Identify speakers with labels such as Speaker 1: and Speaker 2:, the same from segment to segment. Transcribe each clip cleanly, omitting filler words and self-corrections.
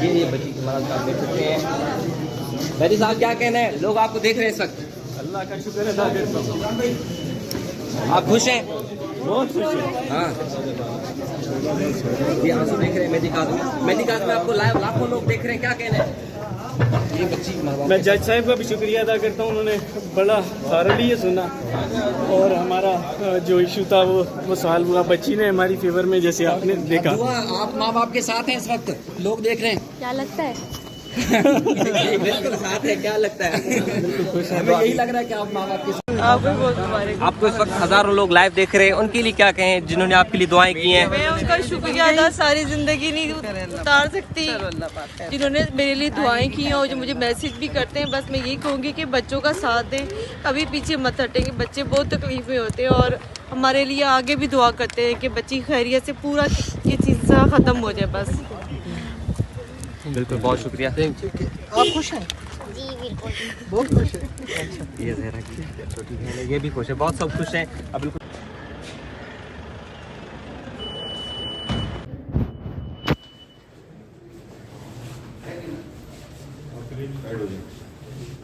Speaker 1: ये बच्ची की मदद आप देख सकते हैं। मेरी साहब क्या कहना है, लोग आपको देख रहे हैं इस वक्त?
Speaker 2: अल्लाह का शुक्र अदा करता हूँ।
Speaker 1: आप खुश हैं?
Speaker 2: बहुत खुश है।
Speaker 1: हाँ, ये आंसू देख रहे हैं मेहंदी काज में आपको लाइव लाखों लोग देख रहे हैं, क्या कहना है? ये बच्ची
Speaker 2: मैं जज साहब का भी शुक्रिया अदा करता हूँ, उन्होंने बड़ा थारली सुना और हमारा जो इशू था वो सॉल्व हुआ। बच्ची ने हमारी फेवर में, जैसे आपने देखा।
Speaker 1: आप माँ बाप के साथ हैं इस वक्त, लोग देख रहे हैं,
Speaker 3: क्या लगता है?
Speaker 1: बिल्कुल साथ है, क्या लगता है? बिल्कुल खुश है, यही लग रहा है कि आप माँ बाप के साथ। आपको इस वक्त हजारों लोग लाइव देख रहे हैं, उनके लिए क्या कहें जिन्होंने आपके लिए दुआएं की हैं?
Speaker 4: मैं उनका शुक्रिया अदा सारी जिंदगी नहीं उतार सकती, जिन्होंने मेरे लिए दुआएं की हैं और जो मुझे मैसेज भी करते हैं। बस मैं यही कहूँगी कि बच्चों का साथ दें, कभी पीछे मत हटेंगे। बच्चे बहुत तकलीफ में होते हैं और हमारे लिए आगे भी दुआ करते हैं कि बच्ची खैरियत से पूरा ये चीज़ ख़त्म हो जाए बस।
Speaker 1: बिल्कुल, बहुत शुक्रिया।
Speaker 2: आप खुश हैं?
Speaker 3: जी बिल्कुल,
Speaker 2: बहुत खुश है।
Speaker 1: ये ज़हरा की छोटी बहन है, ये भी खुश है, बहुत सब खुश हैं। अब बिल्कुल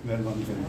Speaker 5: मेहरबानी करें।